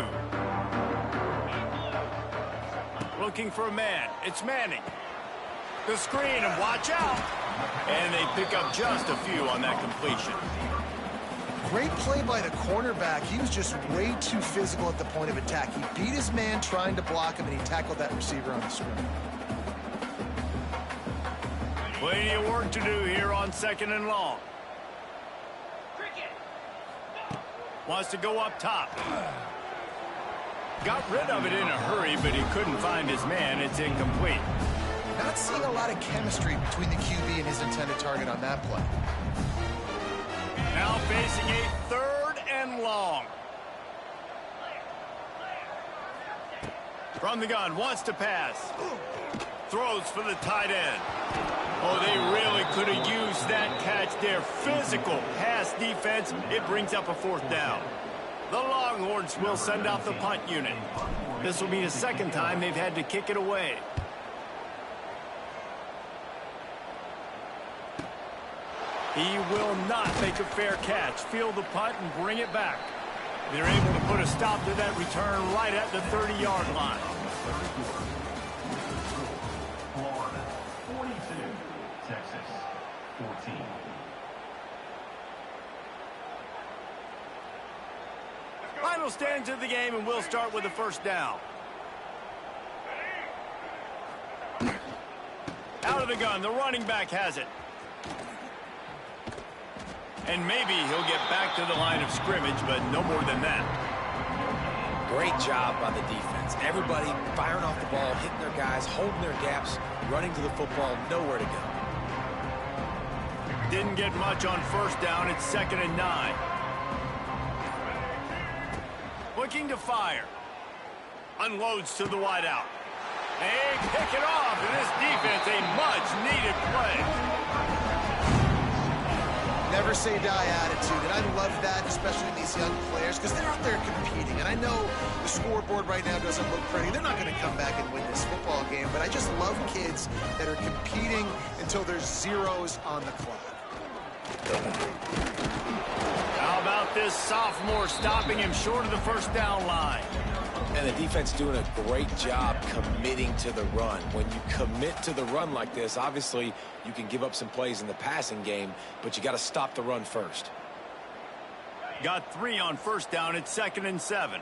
Looking for a man. It's Manning. The screen, and watch out. And they pick up just a few on that completion. Great play by the cornerback. He was just way too physical at the point of attack. He beat his man trying to block him, and he tackled that receiver on the screen. Plenty of work to do here on 2nd and long. Wants to go up top. Got rid of it in a hurry, but he couldn't find his man. It's incomplete. Not seeing a lot of chemistry between the QB and his intended target on that play. Now facing a 3rd and long. From the gun, wants to pass. Throws for the tight end. Oh, they really could have used that catch there. Physical pass defense. It brings up a 4th down. The Longhorns will send out the punt unit. This will be the 2nd time they've had to kick it away. He will not make a fair catch. Field the punt and bring it back. They're able to put a stop to that return right at the 30-yard line. Florida 42, Texas 14. Final stands of the game, and we'll start with the 1st down. Out of the gun, the running back has it. And maybe he'll get back to the line of scrimmage, but no more than that. Great job by the defense. Everybody firing off the ball, hitting their guys, holding their gaps, running to the football, nowhere to go. Didn't get much on 1st down. It's 2nd and 9. Looking to fire. Unloads to the wideout. They pick it off, and this defense, a much-needed play. Never say die attitude, and I love that, especially in these young players, because they're out there competing. And I know the scoreboard right now doesn't look pretty. They're not going to come back and win this football game, but I just love kids that are competing until there's zeros on the clock. How about this sophomore stopping him short of the 1st down line? And the defense doing a great job committing to the run. When you commit to the run like this, obviously you can give up some plays in the passing game, but you got to stop the run first. Got 3 on 1st down. It's 2nd and 7.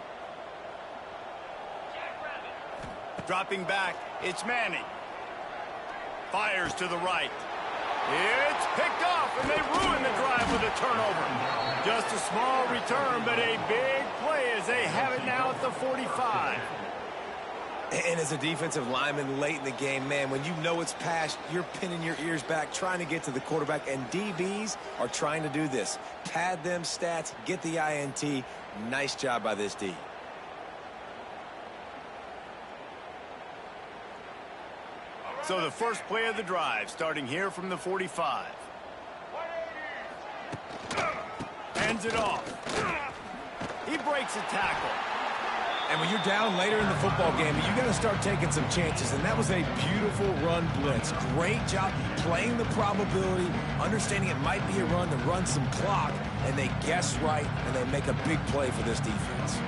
Dropping back, it's Manning. Fires to the right. It's picked off, and they ruin the drive with a turnover. Just a small return, but a big play as they have it now at the 45. And as a defensive lineman late in the game, man, when you know it's past, you're pinning your ears back, trying to get to the quarterback, and DBs are trying to do this. Pad them stats, get the INT. Nice job by this D. So the first play of the drive, starting here from the 45. Hands it off. He breaks a tackle. And when you're down later in the football game, you got to start taking some chances, and that was a beautiful run blitz. Great job playing the probability, understanding it might be a run to run some clock, and they guess right, and they make a big play for this defense.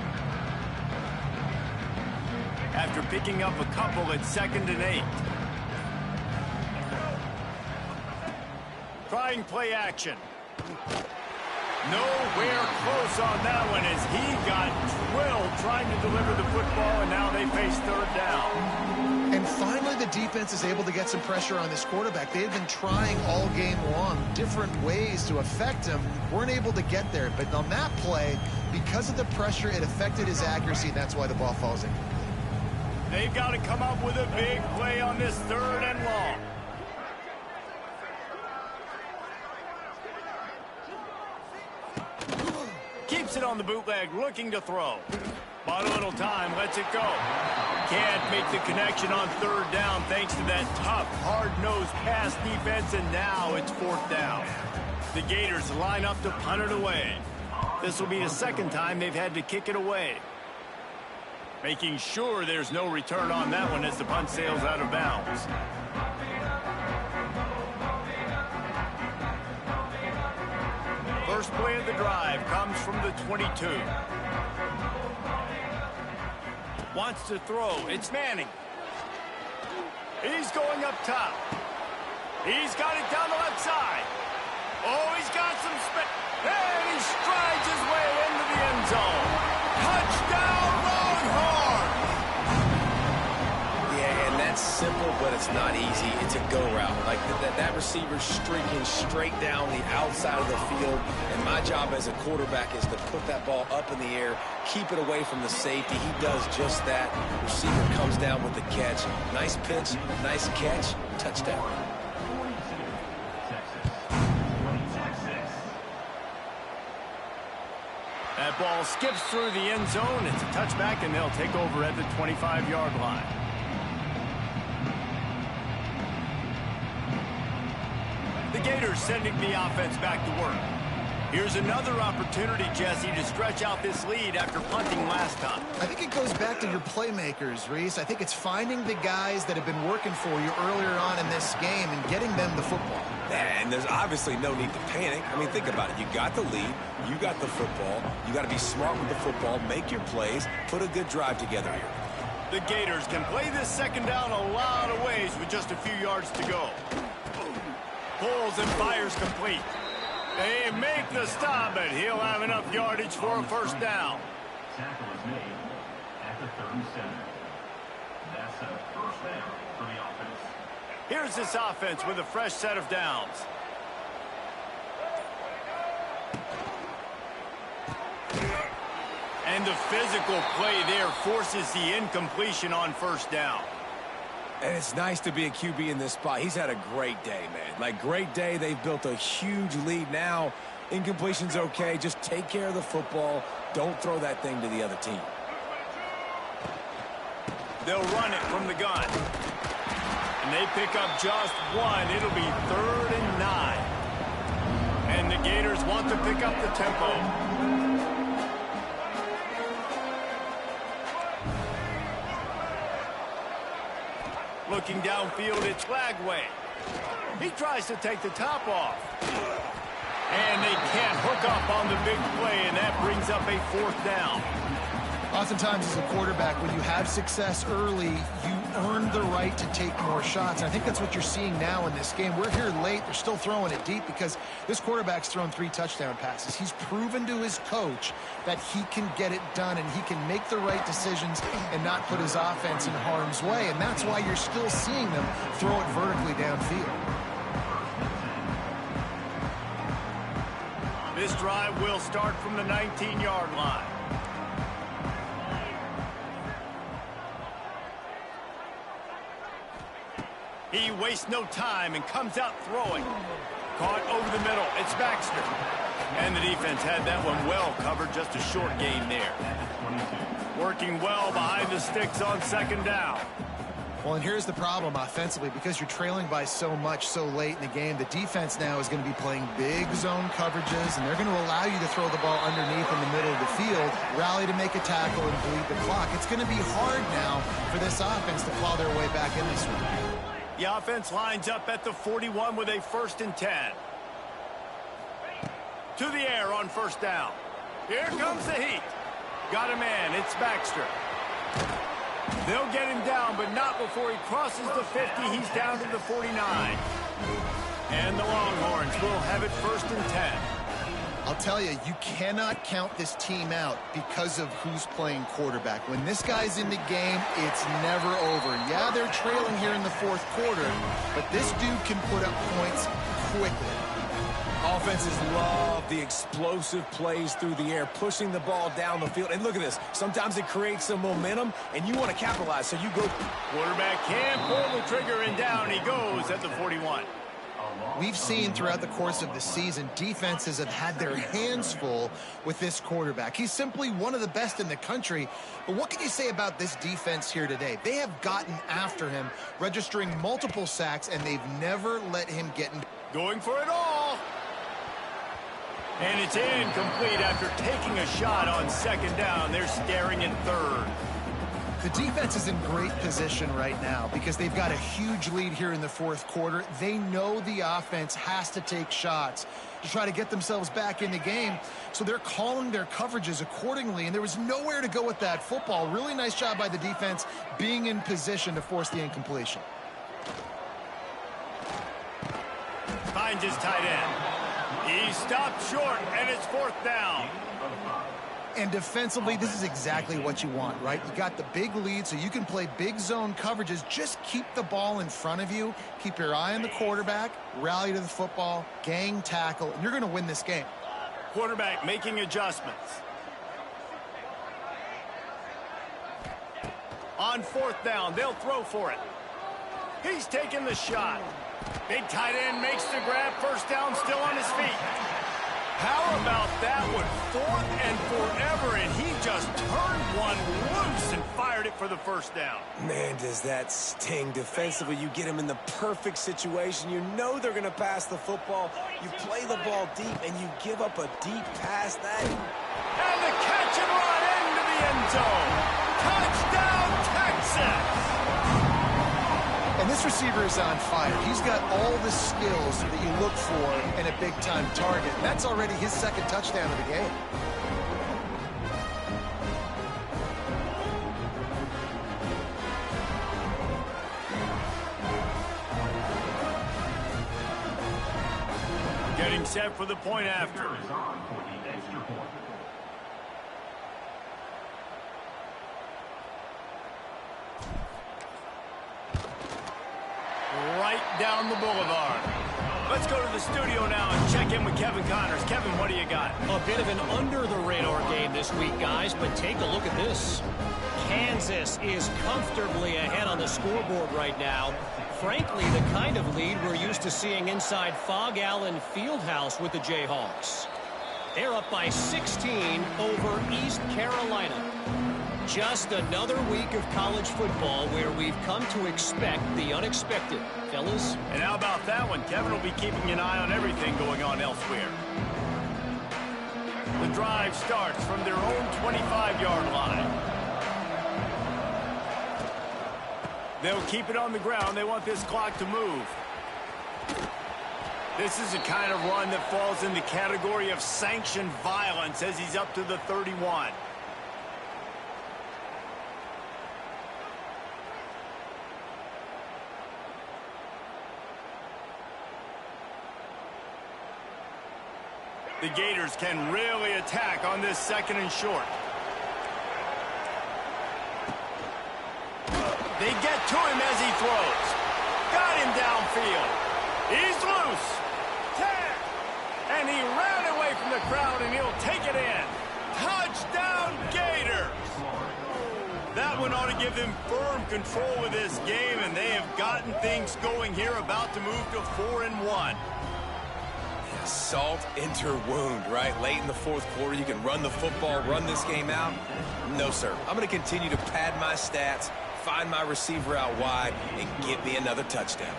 After picking up a couple at 2nd and 8. Trying play action. Nowhere close on that one as he got drilled trying to deliver the football, and now they face 3rd down. And finally, the defense is able to get some pressure on this quarterback. They've been trying all game long different ways to affect him. Weren't able to get there. But on that play, because of the pressure, it affected his accuracy, and that's why the ball falls in. They've got to come up with a big play on this 3rd and long. Keeps it on the bootleg, looking to throw. Bought a little time, lets it go. Can't make the connection on 3rd down thanks to that tough, hard-nosed pass defense, and now it's 4th down. The Gators line up to punt it away. This will be the 2nd time they've had to kick it away. Making sure there's no return on that one as the punt sails out of bounds. First play of the drive comes from the 22. Wants to throw. It's Manning. He's going up top. He's got it down the left side. Oh, he's got some space. And he strides his way into the end zone. Touchdown, Longhorns! Yeah, and that's simple, but it's not easy. It's a go route. Like that receiver streaking straight down the outside of the field. And my job as a quarterback is to put that ball up in the air, keep it away from the safety. He does just that. Receiver comes down with the catch. Nice pitch, nice catch, touchdown. 42, Texas. 26. That ball skips through the end zone. It's a touchback, and they'll take over at the 25-yard line. The Gators sending the offense back to work. Here's another opportunity, Jesse, to stretch out this lead after punting last time. I think it goes back to your playmakers, Reese. I think it's finding the guys that have been working for you earlier on in this game and getting them the football. And there's obviously no need to panic. I mean, think about it. You got the lead. You got the football. You got to be smart with the football, make your plays, put a good drive together here. The Gators can play this second down a lot of ways with just a few yards to go. Pulls and fires complete. They make the stop, but he'll have enough yardage for a first down. Tackle is made at the 37. That's a first down for the offense. Here's this offense with a fresh set of downs. And the physical play there forces the incompletion on first down. And it's nice to be a QB in this spot. He's had a great day, man. Like, great day. They've built a huge lead now. Incompletion's okay. Just take care of the football. Don't throw that thing to the other team. They'll run it from the gun. And they pick up just one. It'll be 3rd and 9. And the Gators want to pick up the tempo. Looking downfield, it's Lagway. He tries to take the top off. And they can't hook up on the big play, and that brings up a 4th down. Oftentimes as a quarterback, when you have success early, you earn the right to take more shots. And I think that's what you're seeing now in this game. We're here late. They're still throwing it deep because this quarterback's thrown 3 touchdown passes. He's proven to his coach that he can get it done and he can make the right decisions and not put his offense in harm's way. And that's why you're still seeing them throw it vertically downfield. This drive will start from the 19-yard line. He wastes no time and comes out throwing. Caught over the middle. It's Baxter. And the defense had that one well covered. Just a short gain there. Working well behind the sticks on 2nd down. Well, and here's the problem offensively. Because you're trailing by so much so late in the game, the defense now is going to be playing big zone coverages, and they're going to allow you to throw the ball underneath in the middle of the field, rally to make a tackle, and bleed the clock. It's going to be hard now for this offense to claw their way back in this one. The offense lines up at the 41 with a 1st and 10. To the air on 1st down. Here comes the heat. Got a man. It's Baxter. They'll get him down, but not before he crosses the 50. He's down to the 49. And the Longhorns will have it 1st and 10. I'll tell you, you cannot count this team out because of who's playing quarterback. When this guy's in the game, it's never over. Yeah, they're trailing here in the 4th quarter, but this dude can put up points quickly. Offenses love the explosive plays through the air, pushing the ball down the field. And look at this. Sometimes it creates some momentum, and you want to capitalize, so you go. Quarterback can't pull the trigger, and down he goes at the 41. We've seen throughout the course of the season, defenses have had their hands full with this quarterback. He's simply one of the best in the country. But what can you say about this defense here today? They have gotten after him, registering multiple sacks, and they've never let him get in. Going for it all. And it's incomplete after taking a shot on 2nd down. They're staring at 3rd. The defense is in great position right now because they've got a huge lead here in the 4th quarter. They know the offense has to take shots to try to get themselves back in the game. So they're calling their coverages accordingly, and there was nowhere to go with that football. Really nice job by the defense being in position to force the incompletion. Finds his tight end. He He's stopped short, and it's 4th down. And defensively, this is exactly what you want, right? You got the big lead, so you can play big zone coverages. Just keep the ball in front of you. Keep your eye on the quarterback. Rally to the football. Gang tackle. And you're going to win this game. Quarterback making adjustments. On 4th down, they'll throw for it. He's taking the shot. Big tight end makes the grab. 1st down, still on his feet. How about that one? 4th and forever, and he just turned one loose and fired it for the 1st down. Man, does that sting. Defensively, you get him in the perfect situation. You know they're going to pass the football. You play the ball deep, and you give up a deep pass. And the catch and run into the end zone. Touchdown, Texas! And this receiver is on fire. He's got all the skills that you look for in a big-time target. That's already his 2nd touchdown of the game. Getting set for the point after. Is on for the extra point. Right down the boulevard. Let's go to the studio now and check in with Kevin Connors. Kevin, what do you got? A bit of an under-the-radar game this week, guys, but take a look at this. Kansas is comfortably ahead on the scoreboard right now. Frankly, the kind of lead we're used to seeing inside Fog Allen Fieldhouse with the Jayhawks. They're up by 16 over East Carolina. Just another week of college football where we've come to expect the unexpected, fellas. And how about that one? Kevin will be keeping an eye on everything going on elsewhere. The drive starts from their own 25-yard line. They'll keep it on the ground. They want this clock to move. This is the kind of run that falls in the category of sanctioned violence as he's up to the 31. The Gators can really attack on this 2nd and short. They get to him as he throws. Got him downfield. He's loose. 10. And he ran away from the crowd, and he'll take it in. Touchdown, Gators. That one ought to give them firm control of this game, and they have gotten things going here, about to move to 4-1. Salt into wound, right? Late in the 4th quarter, you can run the football, run this game out. No, sir. I'm going to continue to pad my stats, find my receiver out wide, and get me another touchdown.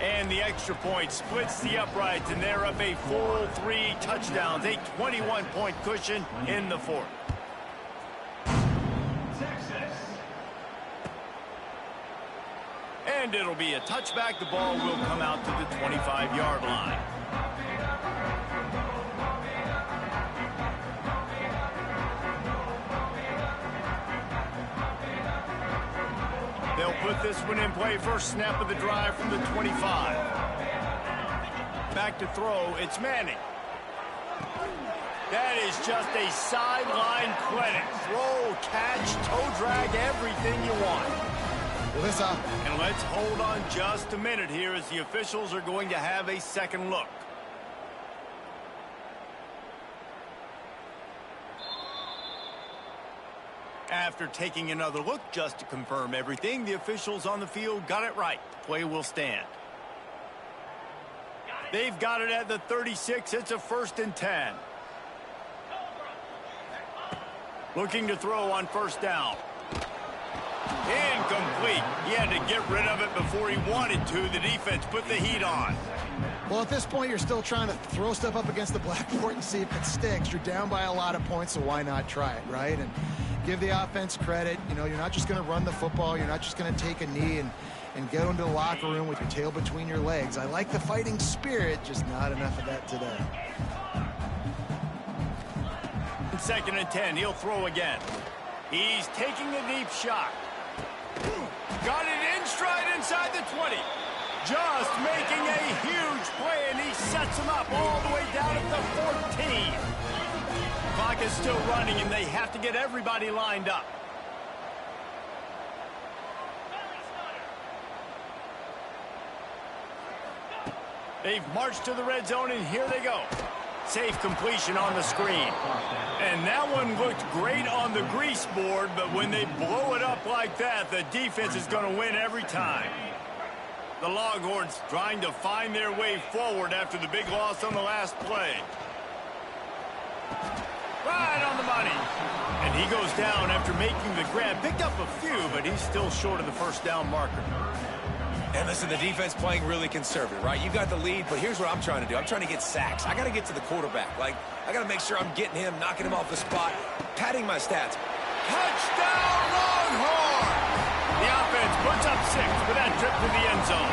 And the extra point splits the uprights, and they're up a full 3 touchdowns, a 21-point cushion in the 4th. Texas. And it'll be a touchback. The ball will come out to the 25-yard line. They'll put this one in play. First snap of the drive from the 25. Back to throw. It's Manning. That is just a sideline clinic. Throw, catch, toe drag, everything you want. And let's hold on just a minute here as the officials are going to have a second look. After taking another look just to confirm everything, the officials on the field got it right. The play will stand. They've got it at the 36. It's a 1st and 10. Looking to throw on 1st down. Incomplete. He had to get rid of it before he wanted to. The defense put the heat on. Well, at this point, you're still trying to throw stuff up against the blackboard and see if it sticks. You're down by a lot of points, so why not try it, right? And give the offense credit. You know, you're not just going to run the football. You're not just going to take a knee and go into the locker room with your tail between your legs. I like the fighting spirit, just not enough of that today. 2nd and 10. He'll throw again. He's taking a deep shot. Got it in stride inside the 20. Just making a huge play, and he sets him up all the way down at the 14. Clock is still running, and they have to get everybody lined up. They've marched to the red zone, and here they go. Safe completion on the screen. And that one looked great on the grease board, but when they blow it up like that, the defense is going to win every time. The Longhorns trying to find their way forward after the big loss on the last play. Right on the money. And he goes down after making the grab. Picked up a few, but he's still short of the first down marker. And listen, the defense playing really conservative, right? You got the lead, but here's what I'm trying to do. I'm trying to get sacks. I got to get to the quarterback. Like, I got to make sure I'm getting him, knocking him off the spot, padding my stats. Touchdown, Longhorns! The offense puts up 6 for that trip to the end zone.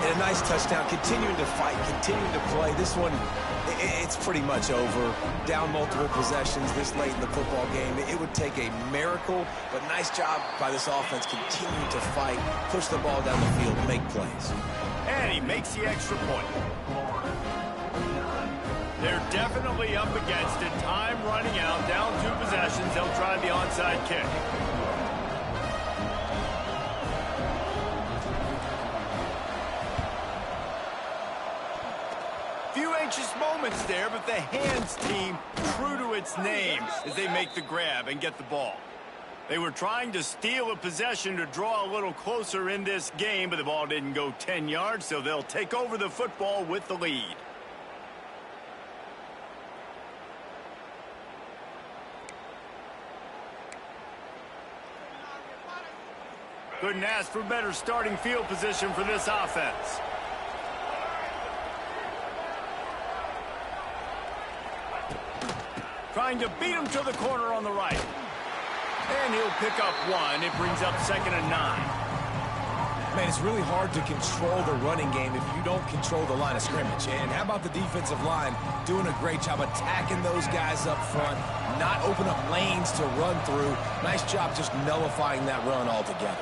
And a nice touchdown, continuing to fight, continuing to play. This one, it's pretty much over. Down multiple possessions this late in the football game. It would take a miracle, but nice job by this offense continuing to fight, push the ball down the field, make plays. And he makes the extra point. They're definitely up against it. Time running out, down 2 possessions. They'll try the onside kick. Few anxious moments there, but the hands team true to its name as they make the grab and get the ball. They were trying to steal a possession to draw a little closer in this game, but the ball didn't go 10 yards, so they'll take over the football with the lead. Couldn't ask for better starting field position for this offense. Trying to beat him to the corner on the right. And he'll pick up 1. It brings up 2nd and 9. Man, it's really hard to control the running game if you don't control the line of scrimmage. And how about the defensive line doing a great job attacking those guys up front, not open up lanes to run through. Nice job just nullifying that run altogether.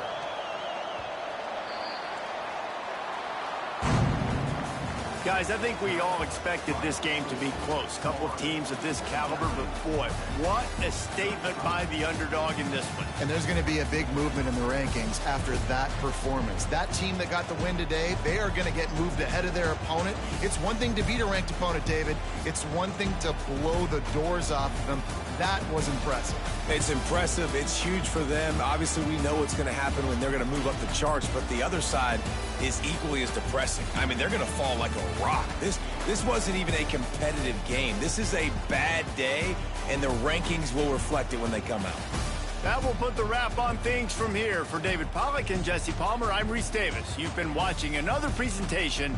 Guys, I think we all expected this game to be close. Couple of teams of this caliber, but boy, what a statement by the underdog in this one. And there's going to be a big movement in the rankings after that performance. That team that got the win today, they are going to get moved ahead of their opponent. It's one thing to beat a ranked opponent, David. It's one thing to blow the doors off of them. That was impressive. It's impressive. It's huge for them. Obviously, we know what's going to happen when they're going to move up the charts, but the other side is equally as depressing. I mean, they're going to fall like a rock. This wasn't even a competitive game. This is a bad day, and the rankings will reflect it when they come out. That will put the wrap on things from here. For David Pollack and Jesse Palmer, I'm Reese Davis. You've been watching another presentation